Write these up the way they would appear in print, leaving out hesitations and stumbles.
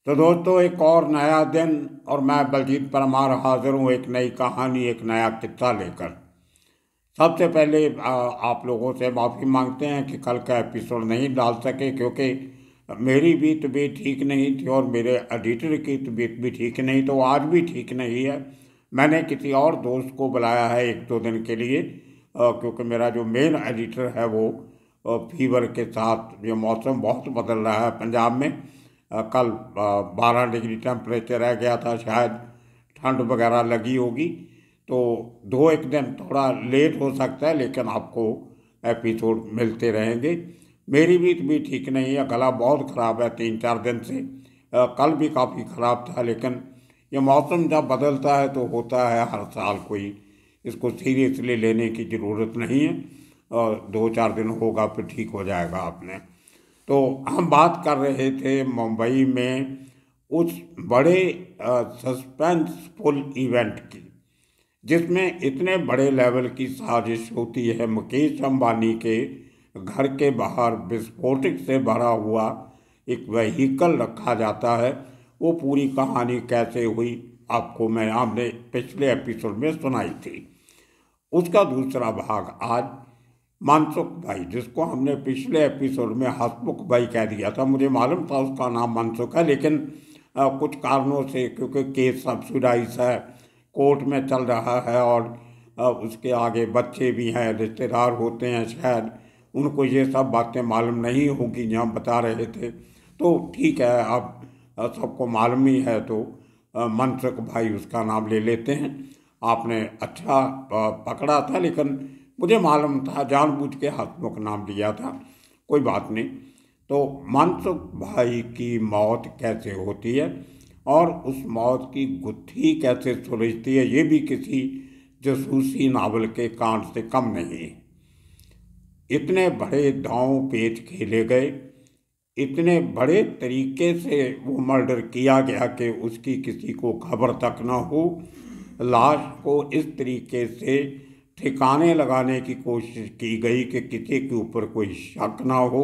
तो दोस्तों, एक और नया दिन और मैं बलजीत परमार हाजिर हूँ एक नई कहानी, एक नया किस्सा लेकर। सबसे पहले आप लोगों से माफ़ी मांगते हैं कि कल का एपिसोड नहीं डाल सके, क्योंकि मेरी भी तबीयत ठीक नहीं थी और मेरे एडिटर की तबीयत भी ठीक नहीं, तो आज भी ठीक नहीं है। मैंने किसी और दोस्त को बुलाया है एक दो दिन के लिए, क्योंकि मेरा जो मेन एडिटर है वो फीवर के साथ, ये मौसम बहुत बदल रहा है पंजाब में। कल 12 डिग्री टेम्परेचर रह गया था, शायद ठंड वगैरह लगी होगी। तो दो एक दिन थोड़ा लेट हो सकता है, लेकिन आपको एपिसोड मिलते रहेंगे। मेरी भी तबीयत ठीक नहीं है, गला बहुत ख़राब है 3 4 दिन से। कल भी काफ़ी ख़राब था, लेकिन ये मौसम जब बदलता है तो होता है हर साल, कोई इसको सीरियसली लेने की ज़रूरत नहीं है। और 2 4 दिन होगा फिर ठीक हो जाएगा आपने। तो हम बात कर रहे थे मुंबई में उस बड़े सस्पेंसफुल इवेंट की, जिसमें इतने बड़े लेवल की साजिश होती है। मुकेश अंबानी के घर के बाहर विस्फोटक से भरा हुआ एक वहीकल रखा जाता है। वो पूरी कहानी कैसे हुई आपको मैं हमने पिछले एपिसोड में सुनाई थी। उसका दूसरा भाग आज मनसुख भाई, जिसको हमने पिछले एपिसोड में हसमुख भाई कह दिया था, मुझे मालूम था उसका नाम मनसुख है, लेकिन कुछ कारणों से, क्योंकि केस सब्सिडाइज है, कोर्ट में चल रहा है और उसके आगे बच्चे भी हैं, रिश्तेदार होते हैं, शायद उनको ये सब बातें मालूम नहीं होगी जो हम बता रहे थे। तो ठीक है, अब सबको मालूम ही है, तो मनसुख भाई उसका नाम ले लेते हैं। आपने अच्छा पकड़ा था, लेकिन मुझे मालूम था, जानबूझ के हसमुख नाम लिया था। कोई बात नहीं। तो मनसुख भाई की मौत कैसे होती है और उस मौत की गुत्थी कैसे सुलझती है, ये भी किसी जासूसी नावल के कांड से कम नहीं है। इतने बड़े दांव पेच खेले गए, इतने बड़े तरीके से वो मर्डर किया गया कि उसकी किसी को खबर तक ना हो। लाश को इस तरीके से ठिकाने लगाने की कोशिश की गई कि किसी के ऊपर कोई शक ना हो।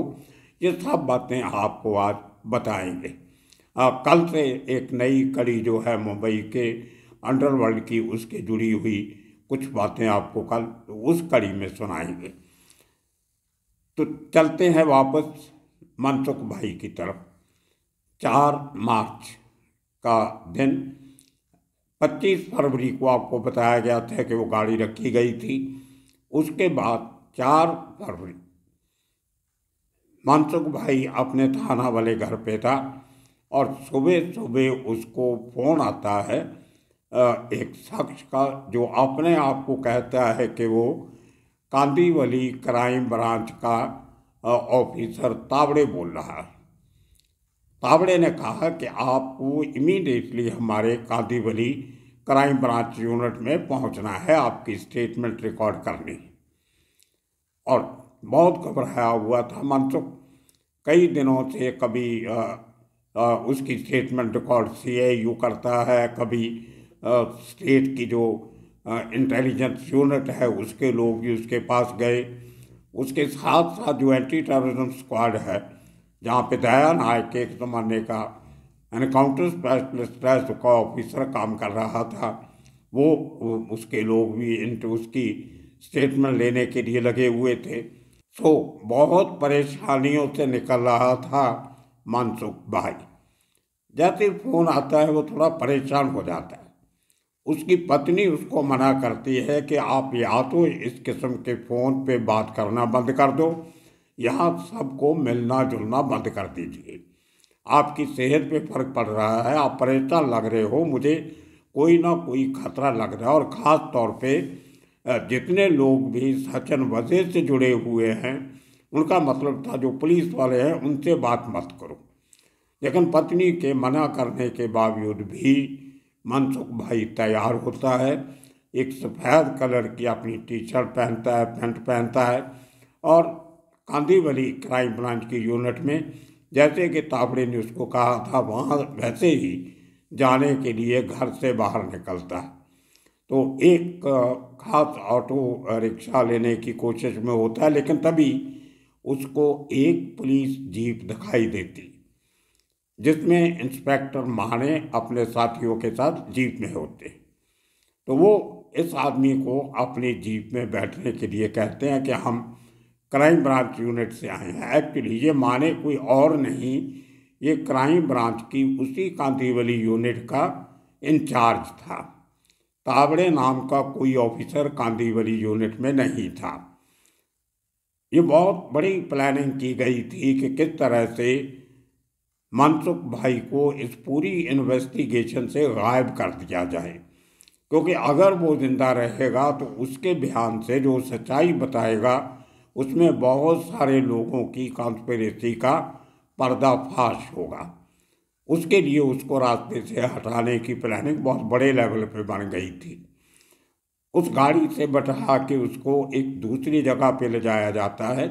ये सब बातें आपको आज बताएंगे। कल से एक नई कड़ी जो है मुंबई के अंडरवर्ल्ड की, उसके जुड़ी हुई कुछ बातें आपको कल उस कड़ी में सुनाएंगे। तो चलते हैं वापस मनसुख भाई की तरफ। 4 मार्च का दिन, 25 फरवरी को आपको बताया गया था कि वो गाड़ी रखी गई थी। उसके बाद 4 फरवरी मनसुख भाई अपने थाना वाले घर पे था और सुबह सुबह उसको फ़ोन आता है एक शख्स का, जो अपने आप को कहता है कि वो कांदीवली क्राइम ब्रांच का ऑफिसर तावड़े बोल रहा है। तावड़े ने कहा कि आपको इमीडिएटली हमारे कांदीवली क्राइम ब्रांच यूनिट में पहुंचना है, आपकी स्टेटमेंट रिकॉर्ड करनी है। और बहुत घबराया हुआ था मनसुख। कई दिनों से कभी उसकी स्टेटमेंट रिकॉर्ड सीआईयू करता है, कभी स्टेट की जो इंटेलिजेंस यूनिट है उसके लोग भी उसके पास गए। उसके साथ साथ जो एंटी टेररिज्म स्क्वाड है, जहाँ पे दया नायक एक ज़माने का एनकाउंटर स्पेशलिस्ट रह चुका ऑफिसर काम कर रहा था, वो उसके लोग भी उसकी स्टेटमेंट लेने के लिए लगे हुए थे। सो बहुत परेशानियों से निकल रहा था मनसुख भाई। जैसे फ़ोन आता है वो थोड़ा परेशान हो जाता है। उसकी पत्नी उसको मना करती है कि आप या तो इस किस्म के फ़ोन पे बात करना बंद कर दो, यहाँ सबको मिलना जुलना बंद कर दीजिए। आपकी सेहत पे फर्क पड़ रहा है, आप परेशान लग रहे हो, मुझे कोई ना कोई खतरा लग रहा है। और ख़ास तौर पे जितने लोग भी सचिन वजह से जुड़े हुए हैं, उनका मतलब था जो पुलिस वाले हैं, उनसे बात मत करो। लेकिन पत्नी के मना करने के बावजूद भी मनसुख भाई तैयार होता है। एक सफ़ेद कलर की अपनी टी शर्ट पहनता है, पैंट पहनता है और कांदीवली क्राइम ब्रांच की यूनिट में, जैसे कि तावड़े ने उसको कहा था, वहाँ वैसे ही जाने के लिए घर से बाहर निकलता है। तो एक खास ऑटो रिक्शा लेने की कोशिश में होता है, लेकिन तभी उसको एक पुलिस जीप दिखाई देती। जिसमें इंस्पेक्टर माने अपने साथियों के साथ जीप में होते। तो वो इस आदमी को अपनी जीप में बैठने के लिए कहते हैं कि हम क्राइम ब्रांच यूनिट से आए हैं। एक्चुअली ये माने कोई और नहीं, ये क्राइम ब्रांच की उसी कांदीवली यूनिट का इंचार्ज था। तावड़े नाम का कोई ऑफिसर कांदीवली यूनिट में नहीं था। ये बहुत बड़ी प्लानिंग की गई थी कि किस तरह से मनसुख भाई को इस पूरी इन्वेस्टिगेशन से गायब कर दिया जाए, क्योंकि अगर वो जिंदा रहेगा तो उसके बयान से जो सच्चाई बताएगा उसमें बहुत सारे लोगों की कॉन्स्पिरेसी का पर्दाफाश होगा। उसके लिए उसको रास्ते से हटाने की प्लानिंग बहुत बड़े लेवल पे बन गई थी। उस गाड़ी से बैठा के उसको एक दूसरी जगह पे ले जाया जाता है,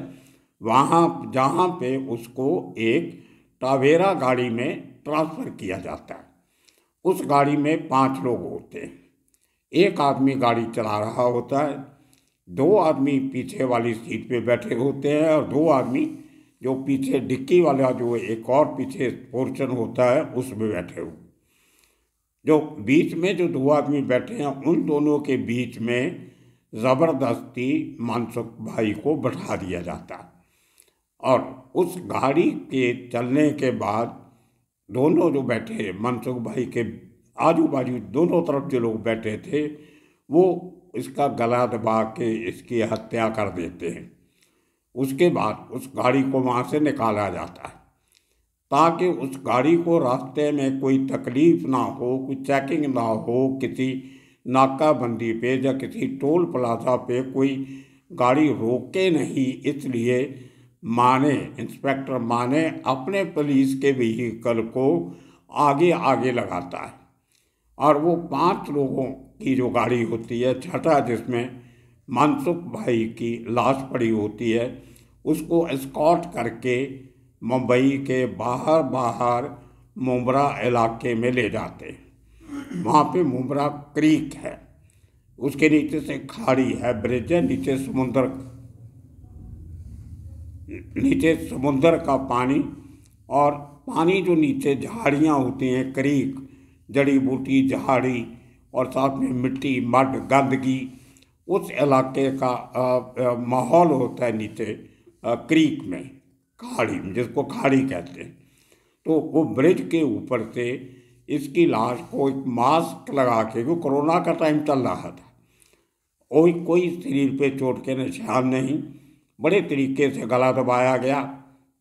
वहाँ जहाँ पे उसको एक टावेरा गाड़ी में ट्रांसफ़र किया जाता है। उस गाड़ी में 5 लोग होते हैं। एक आदमी गाड़ी चला रहा होता है, 2 आदमी पीछे वाली सीट पे बैठे होते हैं और 2 आदमी जो पीछे डिक्की वाला जो एक और पीछे पोर्शन होता है उसमें बैठे हो। जो बीच में जो 2 आदमी बैठे हैं उन दोनों के बीच में ज़बरदस्ती मनसुख भाई को बैठा दिया जाता है। और उस गाड़ी के चलने के बाद दोनों जो बैठे मनसुख भाई के आजू बाजू दोनों तरफ जो लोग बैठे थे वो इसका गला दबा के इसकी हत्या कर देते हैं। उसके बाद उस गाड़ी को वहाँ से निकाला जाता है ताकि उस गाड़ी को रास्ते में कोई तकलीफ ना हो, कोई चेकिंग ना हो, किसी नाकाबंदी पे या किसी टोल प्लाजा पे कोई गाड़ी रोके नहीं। इसलिए माने इंस्पेक्टर माने अपने पुलिस के व्हीकल को आगे आगे लगाता है और वो 5 लोगों की जो गाड़ी होती है, छठा जिसमें मनसुख भाई की लाश पड़ी होती है, उसको एस्कॉर्ट करके मुंबई के बाहर बाहर मुंब्रा इलाके में ले जाते हैं। वहाँ पे मुंब्रा क्रीक है, उसके नीचे से खाड़ी है, ब्रिज है, नीचे समुंदर का पानी और पानी जो नीचे झाड़ियाँ होती हैं, क्रीक, जड़ी बूटी झाड़ी और साथ में मिट्टी मड गंदगी, उस इलाके का माहौल होता है नीचे क्रीक में, खाड़ी में, जिसको खाड़ी कहते हैं। तो वो ब्रिज के ऊपर से इसकी लाश को एक मास्क लगा के, वो कोरोना का टाइम चल रहा था, और कोई शरीर पे चोट के निशान नहीं, बड़े तरीके से गला दबाया गया,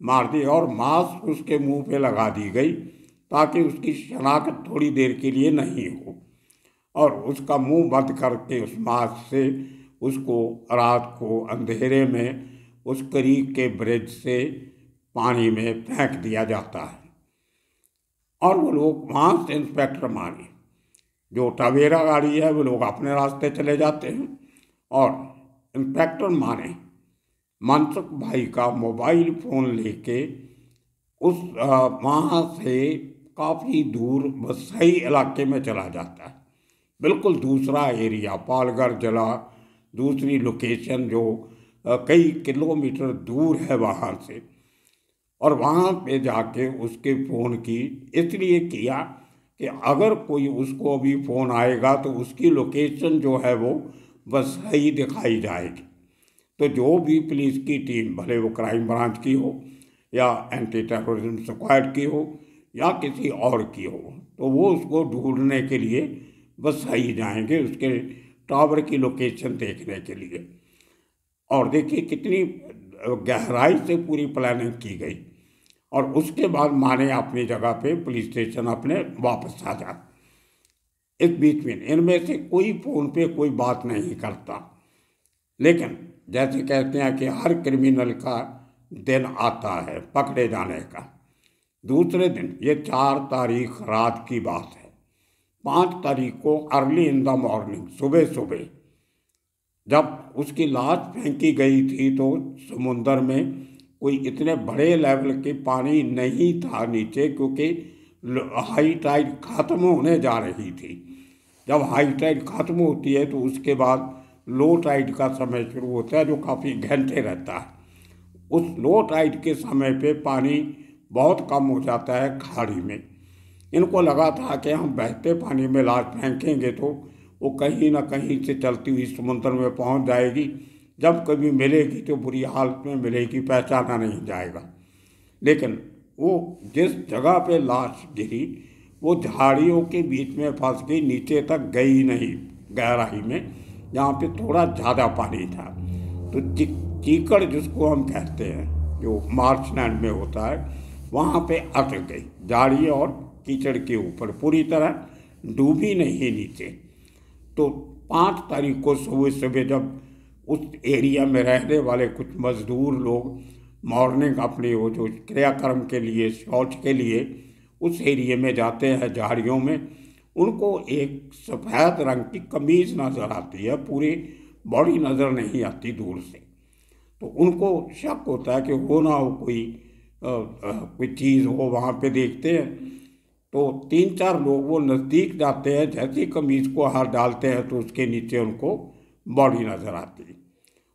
मार दिया और मास्क उसके मुंह पे लगा दी गई ताकि उसकी शनाख्त थोड़ी देर के लिए नहीं हो, और उसका मुंह बंद करके उस मास्क से उसको रात को अंधेरे में उस क्रीक के ब्रिज से पानी में फेंक दिया जाता है। और वो लोग वहाँ से इंस्पेक्टर माने जो टवेरा गाड़ी है वो लोग अपने रास्ते चले जाते हैं और इंस्पेक्टर माने मनसुख भाई का मोबाइल फ़ोन लेके उस वहाँ से काफ़ी दूर बसई इलाके में चला जाता है, बिल्कुल दूसरा एरिया, पालघर जिला, दूसरी लोकेशन जो कई किलोमीटर दूर है वहाँ से। और वहाँ पे जाके उसके फ़ोन की इसलिए किया कि अगर कोई उसको अभी फ़ोन आएगा तो उसकी लोकेशन जो है वो बस सही दिखाई जाएगी। तो जो भी पुलिस की टीम, भले वो क्राइम ब्रांच की हो या एंटी टेररिज्म स्क्वाड की हो या किसी और की हो, तो वो उसको ढूंढने के लिए बस सही जाएंगे उसके टावर की लोकेशन देखने के लिए। और देखिए कितनी गहराई से पूरी प्लानिंग की गई। और उसके बाद माने अपनी जगह पे पुलिस स्टेशन अपने वापस आ जा। इस बीच में इनमें से कोई फ़ोन पे कोई बात नहीं करता, लेकिन जैसे कहते हैं कि हर क्रिमिनल का दिन आता है पकड़े जाने का। दूसरे दिन, ये 4 तारीख रात की बात है, 5 तारीख को अर्ली इन द मॉर्निंग, सुबह सुबह जब उसकी लाश फेंकी गई थी तो समुंदर में कोई इतने बड़े लेवल के पानी नहीं था नीचे, क्योंकि हाई टाइड ख़त्म होने जा रही थी। जब हाई टाइड ख़त्म होती है तो उसके बाद लो टाइड का समय शुरू होता है जो काफ़ी घंटे रहता है। उस लो टाइड के समय पे पानी बहुत कम हो जाता है खाड़ी में। इनको लगा था कि हम बहते पानी में लाश फेंकेंगे तो वो कहीं ना कहीं से चलती हुई समुद्र में पहुंच जाएगी, जब कभी मिलेगी तो बुरी हालत में मिलेगी, पहचाना नहीं जाएगा। लेकिन वो जिस जगह पे लाश गिरी वो झाड़ियों के बीच में फंस गई, नीचे तक गई नहीं गहराई में, जहाँ पे थोड़ा ज़्यादा पानी था। तो चीकड़ जिसको हम कहते हैं, जो मार्शलैंड में होता है, वहाँ पे अटक गई झाड़ी और कीचड़ के ऊपर, पूरी तरह डूबी नहीं नीचे। तो 5 तारीख को सुबह सुबह जब उस एरिया में रहने वाले कुछ मजदूर लोग मॉर्निंग अपने वो जो क्रियाक्रम के लिए, शौच के लिए उस एरिया में जाते हैं झाड़ियों में, उनको एक सफ़ेद रंग की कमीज नज़र आती है, पूरी बॉडी नज़र नहीं आती दूर से। तो उनको शक होता है कि हो ना हो कोई चीज़ हो, वहाँ पे देखते हैं। तो 3-4 लोग वो नज़दीक जाते हैं, जैसी कमीज को हाथ डालते हैं तो उसके नीचे उनको बॉडी नज़र आती है।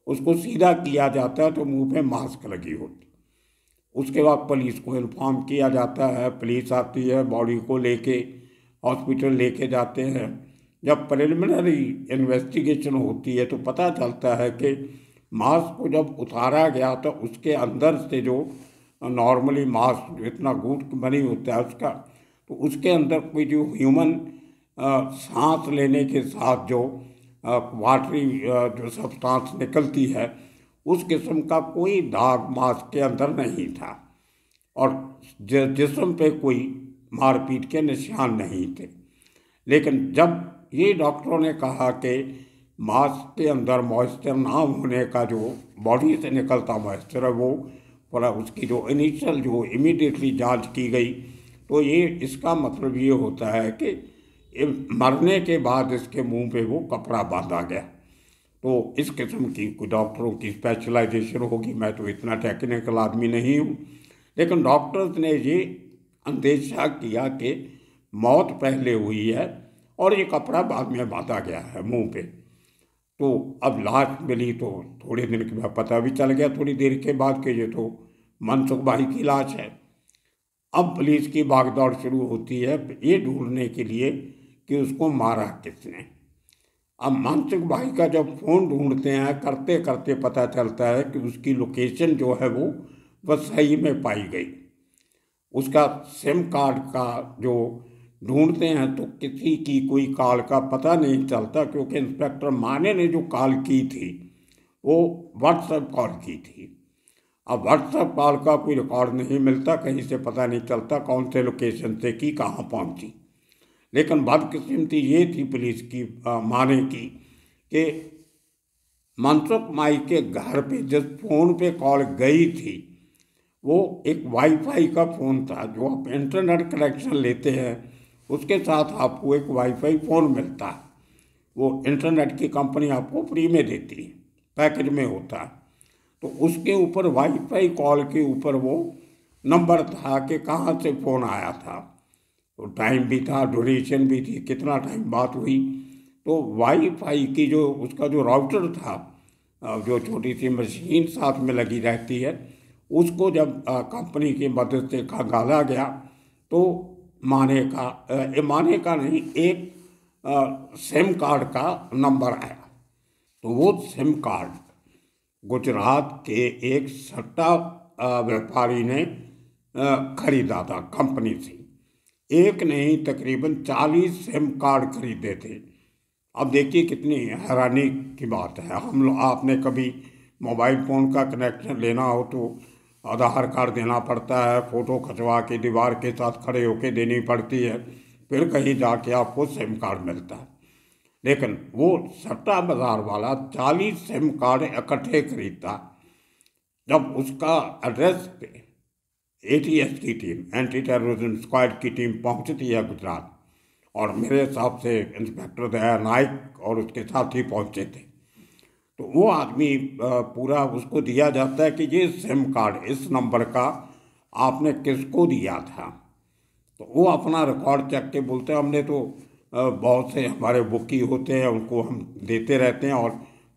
उसको सीधा किया जाता है तो मुंह पे मास्क लगी होती। उसके बाद पुलिस को इन्फॉर्म किया जाता है, पुलिस आती है, बॉडी को लेके हॉस्पिटल लेके जाते हैं। जब प्रिलिमिनरी इन्वेस्टिगेशन होती है तो पता चलता है कि मास्क को जब उतारा गया तो उसके अंदर से जो नॉर्मली मास्क इतना गूट बनी होता है उसका, तो उसके अंदर कोई जो ह्यूमन सांस लेने के साथ जो वाटरी जो सब्सटेंस निकलती है, उस किस्म का कोई दाग मास्क के अंदर नहीं था, और जिस्म पे कोई मारपीट के निशान नहीं थे। लेकिन जब ये डॉक्टरों ने कहा कि मास्क के अंदर मॉइस्चर ना होने का, जो बॉडी से निकलता मॉइस्चर है, वो पूरा उसकी जो इनिशियल जो इमीडिएटली जांच की गई, तो ये इसका मतलब ये होता है कि मरने के बाद इसके मुंह पे वो कपड़ा बांधा गया। तो इस किस्म की कोई डॉक्टरों की स्पेशलाइजेशन होगी, मैं तो इतना टेक्निकल आदमी नहीं हूँ, लेकिन डॉक्टर्स ने ये अंदेशा किया कि मौत पहले हुई है और ये कपड़ा बाद में बांधा गया है मुंह पे। तो अब लाश मिली तो थोड़े दिन के बाद पता भी चल गया, थोड़ी देर के बाद, कि ये तो मनसुख भाई की लाश है। अब पुलिस की भागदौड़ शुरू होती है ये ढूंढने के लिए कि उसको मारा किसने। अब मनसुख भाई का जब फ़ोन ढूंढते हैं, करते करते पता चलता है कि उसकी लोकेशन जो है वो सही में पाई गई। उसका सिम कार्ड का जो ढूंढते हैं तो किसी की कोई कॉल का पता नहीं चलता, क्योंकि इंस्पेक्टर माने ने जो कॉल की थी वो व्हाट्सएप कॉल की थी। अब व्हाट्सएप कॉल का कोई रिकॉर्ड नहीं मिलता, कहीं से पता नहीं चलता कौन से लोकेशन से की कहाँ पहुँची। लेकिन बदकिस्मती ये थी पुलिस की माने की कि मनसुख माई के घर पे जिस फ़ोन पे कॉल गई थी वो एक वाईफाई का फ़ोन था। जो आप इंटरनेट कनेक्शन लेते हैं उसके साथ आपको एक वाईफाई फ़ोन मिलता है, वो इंटरनेट की कंपनी आपको फ्री में देती है, पैकेज में होता है। तो उसके ऊपर वाईफाई कॉल के ऊपर वो नंबर था कि कहाँ से फ़ोन आया था, तो टाइम भी था, ड्यूरेशन भी थी, कितना टाइम बात हुई। तो वाईफाई की जो उसका जो राउटर था, जो छोटी सी मशीन साथ में लगी रहती है, उसको जब कंपनी की मदद से खंगाला गया तो माने का नहीं, एक सिम कार्ड का नंबर आया। तो वो सिम कार्ड गुजरात के एक सट्टा व्यापारी ने खरीदा था कंपनी से। एक नहीं, तकरीबन 40 सिम कार्ड खरीदे थे। अब देखिए कितनी हैरानी की बात है। हम लोग, आपने कभी मोबाइल फ़ोन का कनेक्शन लेना हो तो आधार कार्ड देना पड़ता है, फ़ोटो खिंचवा के दीवार के साथ खड़े होके देनी पड़ती है, फिर कहीं जाके आपको सिम कार्ड मिलता है। लेकिन वो सट्टा बाज़ार वाला 40 सिम कार्ड इकट्ठे खरीदता। जब उसका एड्रेस पे ATS की टीम, एंटी टेररिज्म स्क्वाड की टीम पहुंचती है गुजरात, और मेरे हिसाब से इंस्पेक्टर दया नाइक और उसके साथी पहुंचे थे, तो वो आदमी पूरा उसको दिया जाता है कि ये सिम कार्ड इस नंबर का आपने किसको दिया था। तो वो अपना रिकॉर्ड चेक के बोलते हैं हमने तो बहुत से हमारे बुकी होते हैं उनको हम देते रहते हैं, और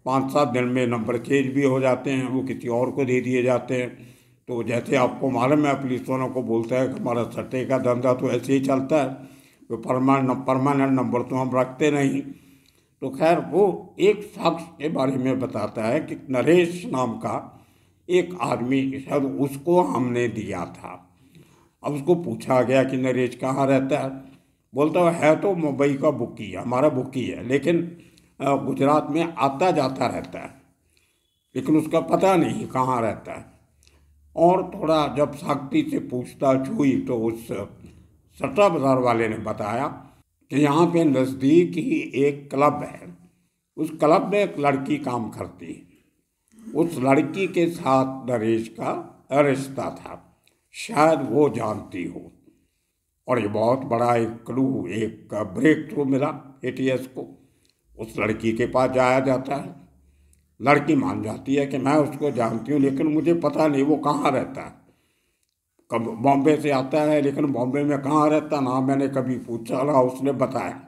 5-7 दिन में नंबर चेंज भी हो जाते हैं, वो किसी और को दे दिए जाते हैं। तो जैसे आपको मालूम है पुलिस वालों को बोलता है कि हमारा सट्टे का धंधा तो ऐसे ही चलता है, तो परमानेंट नंबर तो हम रखते नहीं। तो खैर वो एक शख्स के बारे में बताता है कि नरेश नाम का एक आदमी, शायद उसको हमने दिया था। अब उसको पूछा गया कि नरेश कहाँ रहता है, बोलता है तो मुंबई का बुकी है, हमारा बुकी है, लेकिन गुजरात में आता जाता रहता है, लेकिन उसका पता नहीं कहाँ रहता है। और थोड़ा जब सख्ती से पूछताछ हुई तो उस सट्टा बाजार वाले ने बताया कि यहाँ पे नज़दीक ही एक क्लब है, उस क्लब में एक लड़की काम करती है, उस लड़की के साथ नरेश का रिश्ता था, शायद वो जानती हो। और ये बहुत बड़ा एक क्लू, एक ब्रेक थ्रू मिला एटीएस को। उस लड़की के पास जाया जाता है, लड़की मान जाती है कि मैं उसको जानती हूँ, लेकिन मुझे पता नहीं वो कहाँ रहता है। कब बॉम्बे से आता है, लेकिन बॉम्बे में कहाँ रहता ना मैंने कभी पूछा ना उसने बताया।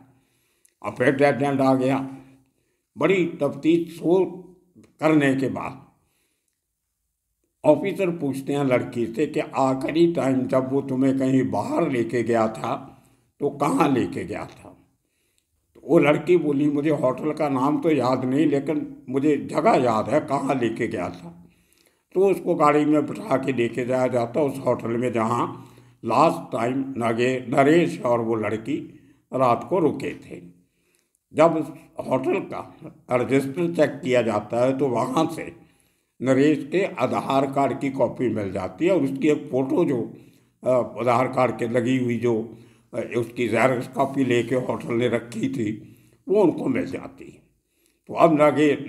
अब फिर डेड एंड आ गया। बड़ी तफ्तीश करने के बाद ऑफिसर पूछते हैं लड़की से कि आखिरी टाइम जब वो तुम्हें कहीं बाहर लेके गया था तो कहाँ लेके गया था। तो वो लड़की बोली मुझे होटल का नाम तो याद नहीं, लेकिन मुझे जगह याद है कहाँ लेके गया था। तो उसको गाड़ी में बिठा के लेके जाया जाता उस होटल में जहाँ लास्ट टाइम नरेश और वो लड़की रात को रुके थे। जब उस होटल का रजिस्टर चेक किया जाता है तो वहाँ से नरेश के आधार कार्ड की कॉपी मिल जाती है, और उसकी एक फ़ोटो जो आधार कार्ड के लगी हुई जो उसकी ज़ेरॉक्स कॉपी लेके होटल ने रखी थी वो उनको मिल जाती है। तो अब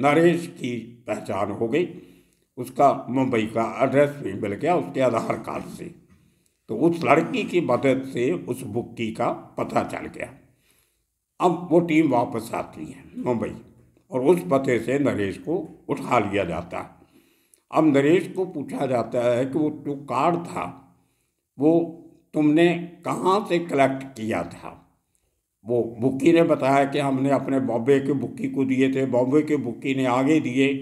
नरेश की पहचान हो गई, उसका मुंबई का एड्रेस भी मिल गया उसके आधार कार्ड से। तो उस लड़की की मदद से उस बुक्की का पता चल गया। अब वो टीम वापस आती है मुंबई और उस पते से नरेश को उठा लिया जाता है। अब नरेश को पूछा जाता है कि वो जो कार्ड था वो तुमने कहाँ से कलेक्ट किया था। वो बुक्की ने बताया कि हमने अपने बॉम्बे के बुक्की को दिए थे, बॉम्बे के बुक्की ने आगे दिए,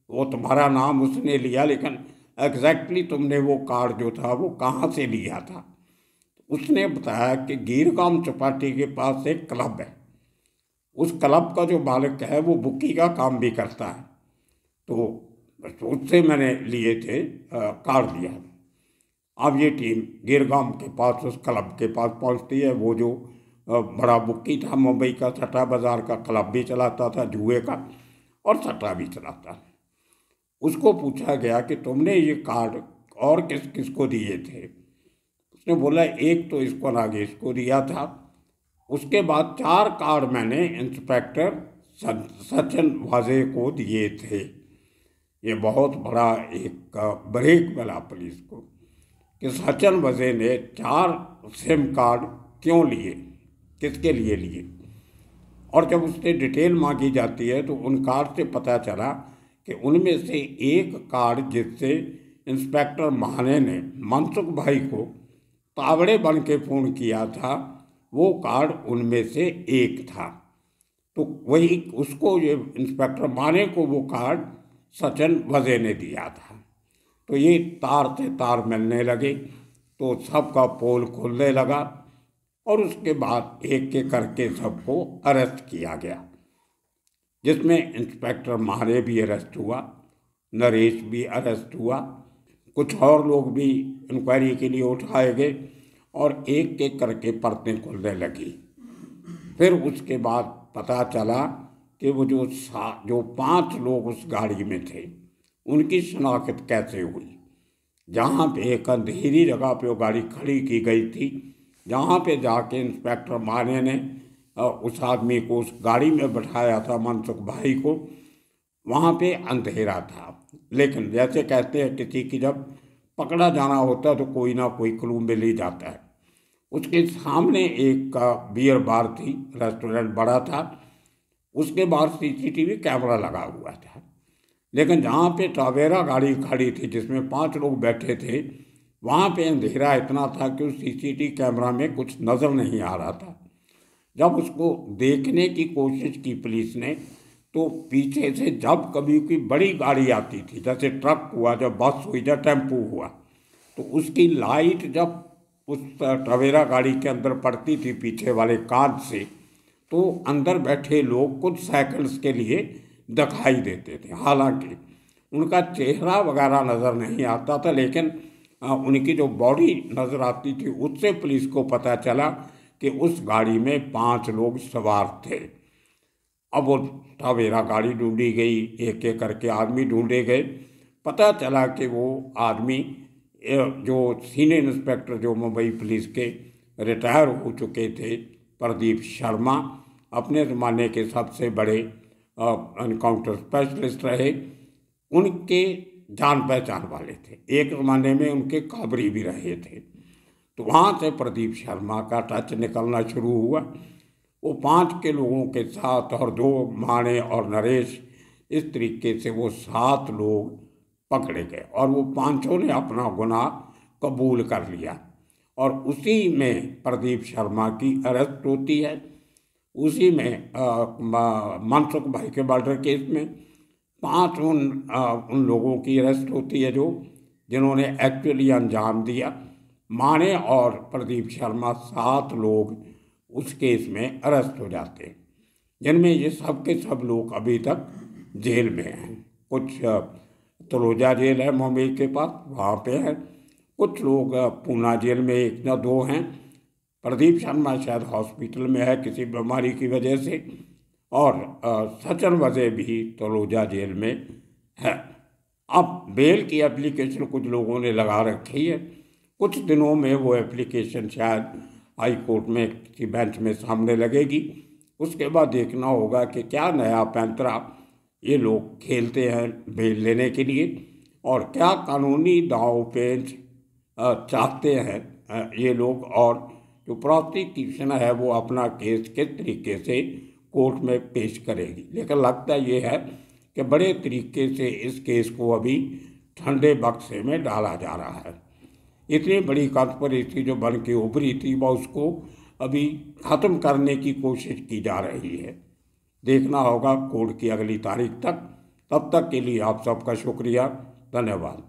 वो तुम्हारा नाम उसने लिया, लेकिन एग्जैक्टली तुमने वो कार्ड जो था वो कहाँ से लिया था। उसने बताया कि गीरगांव चौपाटी के पास एक क्लब है, उस क्लब का जो मालिक है वो बुक्की का काम भी करता है, तो उससे मैंने लिए थे, कार्ड दिया। अब ये टीम गिरगांव के पास उस क्लब के पास पहुंचती है। वो जो बड़ा बुक्की था मुंबई का, सट्टा बाजार का क्लब भी चलाता था, जुए का, और सट्टा भी चलाता। उसको पूछा गया कि तुमने ये कार्ड और किस किस को दिए थे। उसने बोला एक तो इसको नागेश को दिया था, उसके बाद 4 कार्ड मैंने इंस्पेक्टर सचिन वाजे को दिए थे। ये बहुत बड़ा एक ब्रेक मिला पुलिस को कि सचिन वाजे ने 4 सिम कार्ड क्यों लिए, किसके लिए लिए। और जब उससे डिटेल मांगी जाती है तो उन कार्ड से पता चला कि उनमें से एक कार्ड जिससे इंस्पेक्टर महाने ने मनसुख भाई को तावड़े बन के फ़ोन किया था, वो कार्ड उनमें से एक था। तो वही उसको, ये इंस्पेक्टर माने को वो कार्ड सचिन वाजे ने दिया था। तो ये तार से तार मिलने लगे, तो सबका पोल खुलने लगा, और उसके बाद एक एक करके सबको अरेस्ट किया गया, जिसमें इंस्पेक्टर महारे भी अरेस्ट हुआ, नरेश भी अरेस्ट हुआ, कुछ और लोग भी इंक्वायरी के लिए उठाए गए, और एक एक करके परतें खुलने लगी। फिर उसके बाद पता चला कि वो जो 5 लोग उस गाड़ी में थे उनकी शनाख्त कैसे हुई। जहाँ पे एक अंधेरी जगह पे वो गाड़ी खड़ी की गई थी, जहाँ पे जाके इंस्पेक्टर माने ने उस आदमी को उस गाड़ी में बैठाया था, मनसुख भाई को, वहाँ पे अंधेरा था। लेकिन जैसे कहते हैं किसी की जब पकड़ा जाना होता है तो कोई ना कोई क्लू मिल ही जाता है। उसके सामने एक बियर बार थी, रेस्टोरेंट बड़ा था, उसके बाहर सीसीटीवी कैमरा लगा हुआ था। लेकिन जहाँ पे टावेरा गाड़ी खड़ी थी जिसमें 5 लोग बैठे थे, वहाँ पे अंधेरा इतना था कि उस सीसीटीवी कैमरा में कुछ नज़र नहीं आ रहा था। जब उसको देखने की कोशिश की पुलिस ने, तो पीछे से जब कभी कोई बड़ी गाड़ी आती थी, जैसे ट्रक हुआ, जब बस हुई, जब टेम्पू हुआ, तो उसकी लाइट जब उस टवेरा गाड़ी के अंदर पड़ती थी पीछे वाले कांच से, तो अंदर बैठे लोग कुछ सेकंड्स के लिए दिखाई देते थे। हालांकि उनका चेहरा वगैरह नज़र नहीं आता था, लेकिन उनकी जो बॉडी नज़र आती थी उससे पुलिस को पता चला कि उस गाड़ी में 5 लोग सवार थे। अब वो टवेरा गाड़ी ढूंढी गई, एक एक करके आदमी ढूंढे गए। पता चला कि वो आदमी जो सीनियर इंस्पेक्टर जो मुंबई पुलिस के रिटायर हो चुके थे, प्रदीप शर्मा, अपने ज़माने के सबसे बड़े एनकाउंटर स्पेशलिस्ट रहे, उनके जान पहचान वाले थे। एक ज़माने में उनके काबरी भी रहे थे। तो वहाँ से प्रदीप शर्मा का टच निकलना शुरू हुआ। वो 5 के लोगों के साथ और 2 माने और नरेश, इस तरीके से वो 7 लोग पकड़े गए और वो 5 ने अपना गुनाह कबूल कर लिया। और उसी में प्रदीप शर्मा की अरेस्ट होती है। उसी में मनसुख भाई के मर्डर केस में 5 उन लोगों की अरेस्ट होती है जो जिन्होंने एक्चुअली अंजाम दिया। माने और प्रदीप शर्मा 7 लोग उस केस में अरेस्ट हो जाते हैं, जिनमें ये सब के सब लोग अभी तक जेल में हैं। कुछ तलोजा जेल है मुंबई के पास, वहाँ पे है। कुछ लोग पूना जेल में 1 या 2 हैं। प्रदीप शर्मा शायद हॉस्पिटल में है किसी बीमारी की वजह से, और सचिन वजह भी तलोजा जेल में है। अब बेल की एप्लीकेशन कुछ लोगों ने लगा रखी है। कुछ दिनों में वो एप्लीकेशन शायद हाई कोर्ट में किसी बेंच में सामने लगेगी। उसके बाद देखना होगा कि क्या नया पैंतरा ये लोग खेलते हैं बेल लेने के लिए, और क्या कानूनी दांव पेच चाहते हैं ये लोग, और जो प्रोसिक्यूशन है वो अपना केस किस तरीके से कोर्ट में पेश करेगी। लेकिन लगता ये है कि बड़े तरीके से इस केस को अभी ठंडे बक्से में डाला जा रहा है। इतनी बड़ी कंस्पिरेसी जो बन के उभरी थी वो उसको अभी ख़त्म करने की कोशिश की जा रही है। देखना होगा कोर्ट की अगली तारीख तक। तब तक के लिए आप सबका शुक्रिया, धन्यवाद।